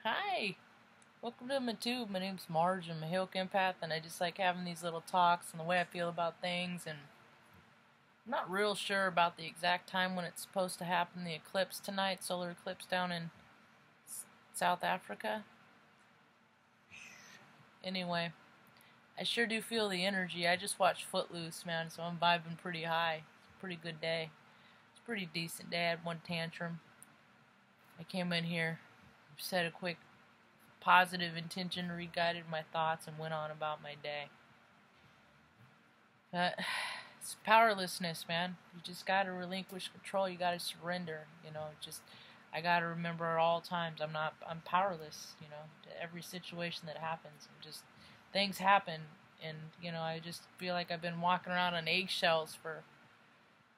Hi! Welcome to my tube. My name's Marge. I'm a Hilk empath, and I just like having these little talks and the way I feel about things. And I'm not real sure about the exact time when it's supposed to happen. The eclipse tonight, solar eclipse down in South Africa. Anyway, I sure do feel the energy. I just watched Footloose, man, so I'm vibing pretty high. It's a pretty good day. It's a pretty decent day. I had one tantrum. I came in here, said a quick positive intention, re-guided my thoughts, and went on about my day. It's powerlessness, man. You just gotta relinquish control. You gotta surrender. I gotta remember at all times I'm powerless. To every situation that happens. Things happen, and I just feel like I've been walking around on eggshells for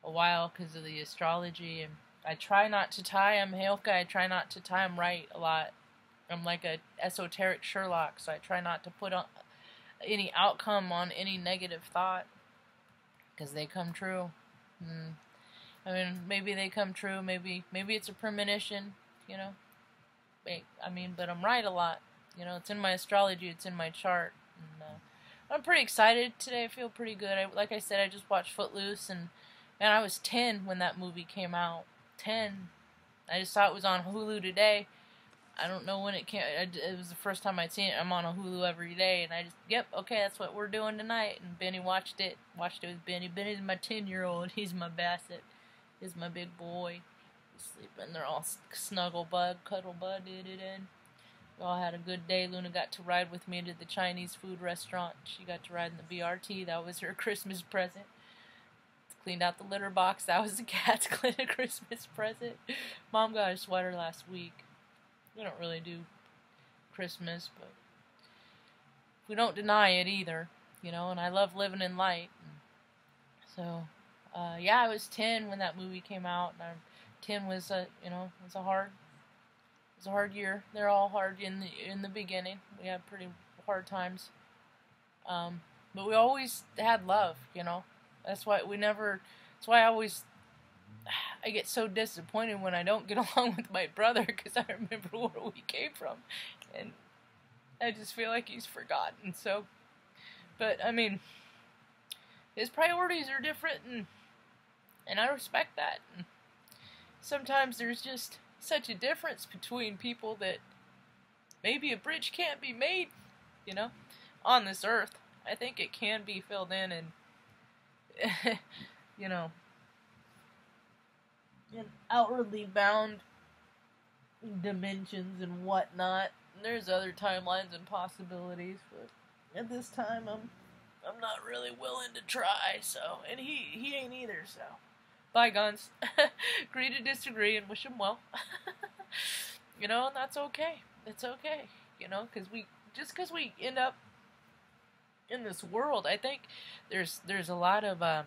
a while because of the astrology, and I try not to tie. I'm Hailka. I try not to tie them right a lot. I'm like a esoteric Sherlock, so I try not to put on any outcome on any negative thought, because they come true. I mean, maybe they come true, maybe it's a premonition, but I'm right a lot. It's in my astrology, it's in my chart, and I'm pretty excited today. I feel pretty good. Like I said, I just watched Footloose, and man, I was 10 when that movie came out. 10. I just saw it was on Hulu today. I don't know when it came. It was the first time I'd seen it. I'm on a Hulu every day, and I just, okay, that's what we're doing tonight. And Benny watched it with Benny. Benny's my 10-year-old. He's my Basset. He's my big boy. He's sleeping. They're all snuggle bud, cuddle bud, in. We all had a good day. Luna got to ride with me to the Chinese food restaurant. She got to ride in the BRT. That was her Christmas present. Cleaned out the litter box. That was the cat's Christmas present. Mom got a sweater last week. We don't really do Christmas, but we don't deny it either, and I love living in light. So, yeah, I was 10 when that movie came out, and 10 was it was a hard year. They're all hard in the beginning. We had pretty hard times. But we always had love, That's why I get so disappointed when I don't get along with my brother, because I remember where we came from, and I just feel like he's forgotten. So, but I mean, his priorities are different, and I respect that. And sometimes there's just such a difference between people that maybe a bridge can't be made, on this earth. I think it can be filled in, and in outwardly bound dimensions and whatnot. There's other timelines and possibilities, but at this time I'm not really willing to try. So, and he ain't either. So, bygones. Agree to disagree and wish him well. And that's okay. It's okay. Because we end up in this world, I think there's a lot of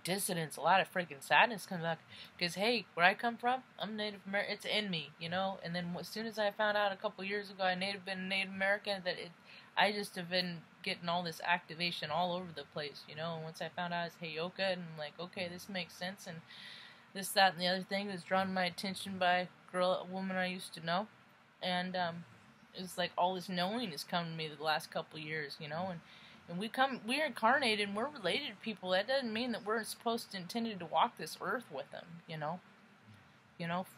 dissonance, a lot of freaking sadness comes out, because hey, where I come from, I'm Native American, it's in me, and then as soon as I found out a couple years ago I'd been Native American, I just have been getting all this activation all over the place, and once I found out it's Heyoka, and I'm like, okay, this makes sense, and this, that, and the other thing was drawn my attention by a woman I used to know, and it's like all this knowing has come to me the last couple years, and we're incarnated, and we're related to people. That doesn't mean that we're intended to walk this earth with them,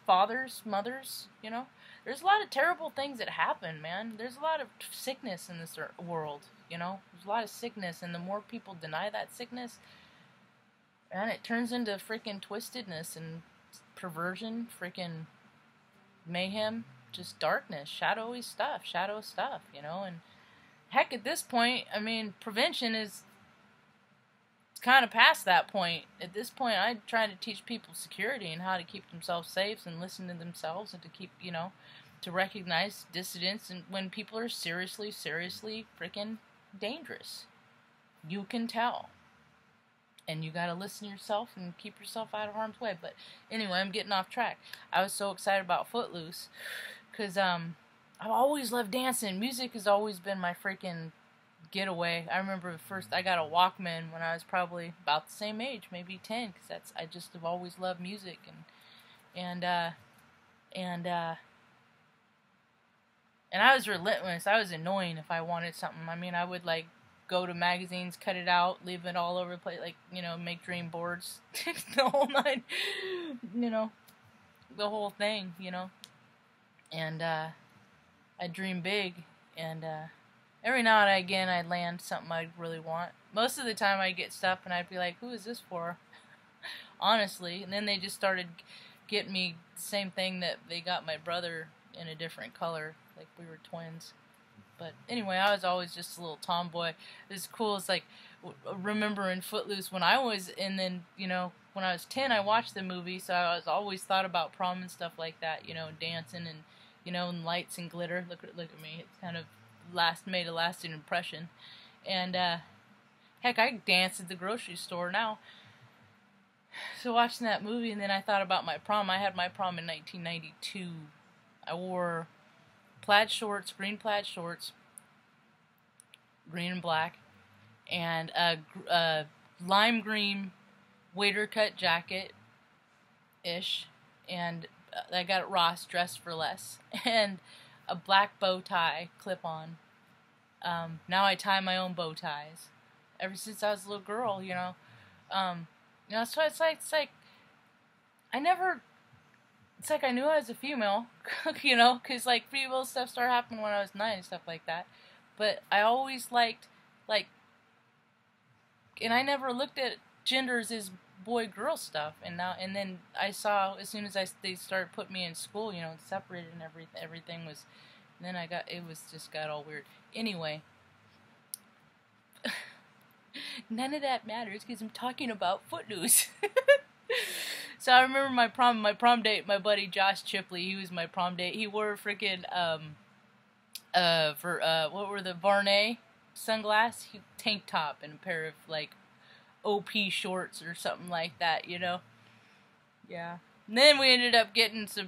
fathers, mothers, There's a lot of terrible things that happen, man. There's a lot of sickness in this world, There's a lot of sickness, and the more people deny that sickness, man, it turns into freaking twistedness and perversion, freaking mayhem, just darkness, shadow stuff, and heck, at this point, I mean, prevention is kind of past that point. At this point, I'm trying to teach people security and how to keep themselves safe and listen to themselves, and to keep, to recognize dissidents, and when people are seriously freaking dangerous. You can tell. And you gotta listen to yourself and keep yourself out of harm's way. But anyway, I'm getting off track. I was so excited about Footloose, because, I've always loved dancing. Music has always been my freaking getaway. I remember first I got a Walkman when I was probably about the same age, maybe 10, because I just have always loved music, and And I was relentless. I was annoying if I wanted something. I mean, I would, like, go to magazines, cut it out, leave it all over the place, like, you know, make dream boards, the whole night, you know, the whole thing, you know. And I dream big, and every now and again I'd land something I'd really want. Most of the time I'd get stuff and I'd be like, who is this for? Honestly. And then they just started getting me the same thing that they got my brother in a different color, like we were twins. But anyway, I was always just a little tomboy. It's cool. It's like, remembering Footloose when I was, and then, you know, when I was 10, I watched the movie, so I was always thought about prom and stuff like that, you know, dancing and, you know, and lights and glitter. Look at me. It's kind of made a lasting impression. And, heck, I dance at the grocery store now. So watching that movie, and then I thought about my prom. I had my prom in 1992. I wore plaid shorts, green plaid shorts, green and black, and a lime green waiter cut jacket-ish, and I got at Ross, dressed for less, and a black bow tie, clip-on. Now I tie my own bow ties. Ever since I was a little girl, you know. You know, so it's like I never. It's like I knew I was a female, you know, because, like, female stuff started happening when I was 9 and stuff like that. But I always liked, like, and I never looked at genders as boy-girl stuff. And then I saw, as soon as they started putting me in school, you know, separated and everything was, then just got all weird. Anyway, none of that matters because I'm talking about Footloose. So I remember my prom date, my buddy Josh Chipley, he was my prom date. He wore freaking, what were the Varney sunglasses? Tank top and a pair of, like, OP shorts or something like that, you know? Yeah. And then we ended up getting some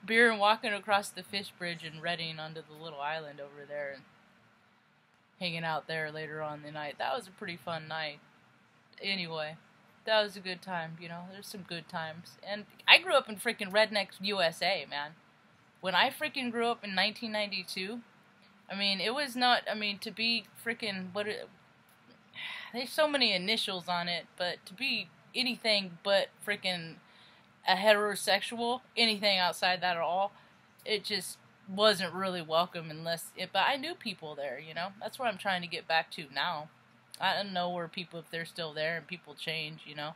beer and walking across the fish bridge in Reading onto the little island over there and hanging out there later on in the night. That was a pretty fun night. Anyway. That was a good time, you know. There's some good times. And I grew up in freaking redneck USA, man. When I freaking grew up in 1992, I mean, it was not, I mean, to be freaking, there's so many initials on it, but to be anything but freaking a heterosexual, anything outside that at all, it just wasn't really welcome but I knew people there, you know. That's what I'm trying to get back to now. I don't know where people, if they're still there, and people change, you know,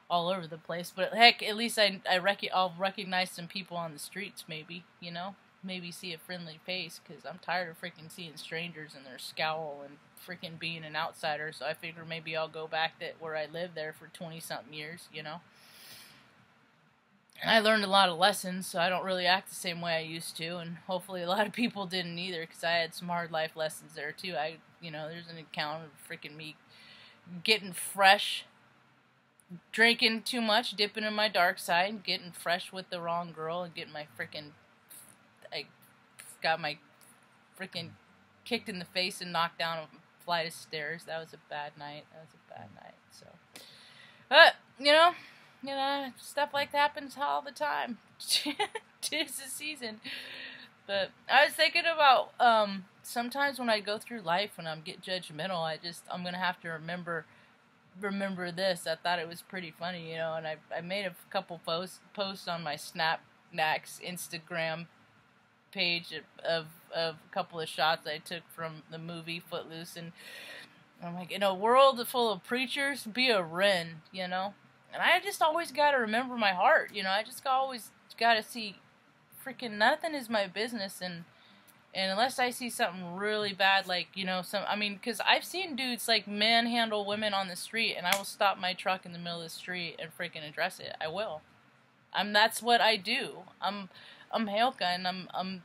all over the place. But heck, at least I'll recognize some people on the streets, maybe, you know, maybe see a friendly face, because I'm tired of freaking seeing strangers and their scowl and freaking being an outsider. So I figure maybe I'll go back where I lived there for 20-something years, you know. And I learned a lot of lessons, so I don't really act the same way I used to, and hopefully a lot of people didn't either, because I had some hard life lessons there too. You know, there's an account of freaking me getting fresh, drinking too much, dipping in my dark side, getting fresh with the wrong girl, and getting I got my freaking kicked in the face and knocked down a flight of stairs. That was a bad night. So, but, you know, stuff like that happens all the time. 'Tis the season. But I was thinking about, sometimes when I go through life and get judgmental, I'm gonna have to remember this. I thought it was pretty funny, you know, and I made a couple posts on my Snapnax Instagram page of a couple of shots I took from the movie Footloose, and I'm like, in a world full of preachers, be a wren, you know. And I just always got to remember my heart, you know. I just always got to see, freaking nothing is my business, and unless I see something really bad, like, you know, because I've seen dudes, like, manhandle women on the street, and I will stop my truck in the middle of the street and freaking address it. I will. That's what I do. I'm Helka, and I'm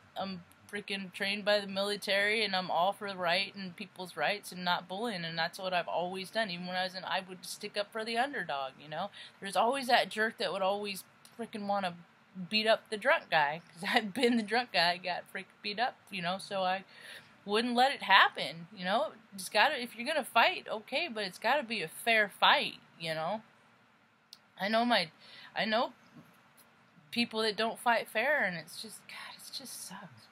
freaking trained by the military, and I'm all for the right and people's rights and not bullying, and that's what I've always done. Even when I would stick up for the underdog, you know. There's always that jerk that would always freaking want to beat up the drunk guy, because I'd been the drunk guy, I got freaking beat up, you know, so I wouldn't let it happen, you know. Just gotta, if you're gonna fight, okay, but it's gotta be a fair fight, you know. I know people that don't fight fair, and it's just, God, it just sucks.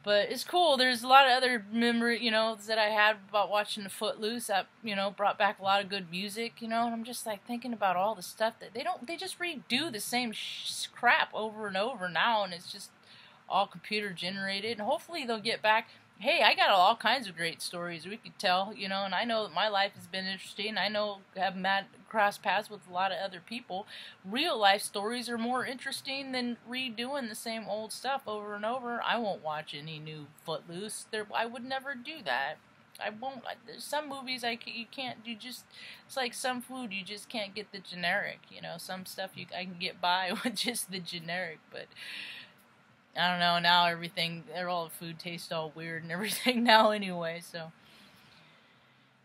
But it's cool. There's a lot of other memory, you know, that I had about watching the Footloose that, you know, brought back a lot of good music, you know, and I'm just like thinking about all the stuff that they just redo the same crap over and over now, and it's just all computer generated, and hopefully they'll get back. Hey, I got all kinds of great stories we could tell, you know, and I know that my life has been interesting. I know I've crossed paths with a lot of other people. Real life stories are more interesting than redoing the same old stuff over and over. I won't watch any new Footloose. I would never do that. I won't. There's some movies you can't. You just, it's like some food, you just can't get the generic, you know. Some stuff I can get by with just the generic, but I don't know, now all the food tastes all weird and everything now anyway, so.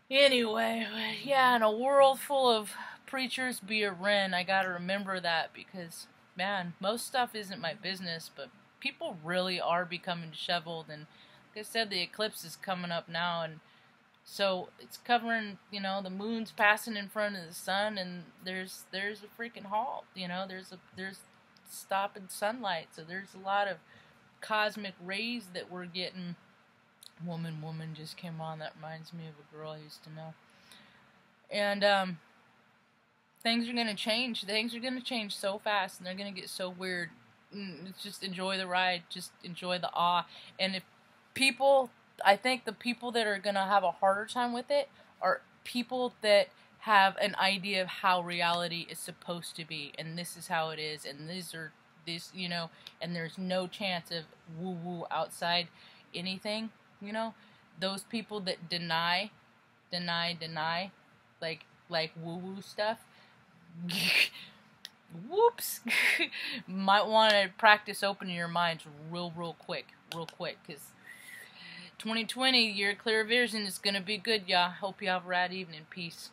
Anyway, yeah, in a world full of preachers be a wren, I gotta remember that because, man, most stuff isn't my business, but people really are becoming disheveled, and like I said, the eclipse is coming up now, and so it's covering, you know, the moon's passing in front of the sun, and there's a freaking halt, you know, there's stopping sunlight, so there's a lot of cosmic rays that we're getting. Woman just came on. That reminds me of a girl I used to know. And things are gonna change. Things are gonna change so fast, and they're gonna get so weird. Just enjoy the ride. Just enjoy the awe. And I think the people that are gonna have a harder time with it are people that have an idea of how reality is supposed to be, and this is how it is, and you know, and there's no chance of woo-woo outside anything, you know. Those people that deny, like woo-woo stuff, whoops, might want to practice opening your minds real quick, because 2020, year of clear vision, is going to be good, y'all. Hope you have a rad evening. Peace.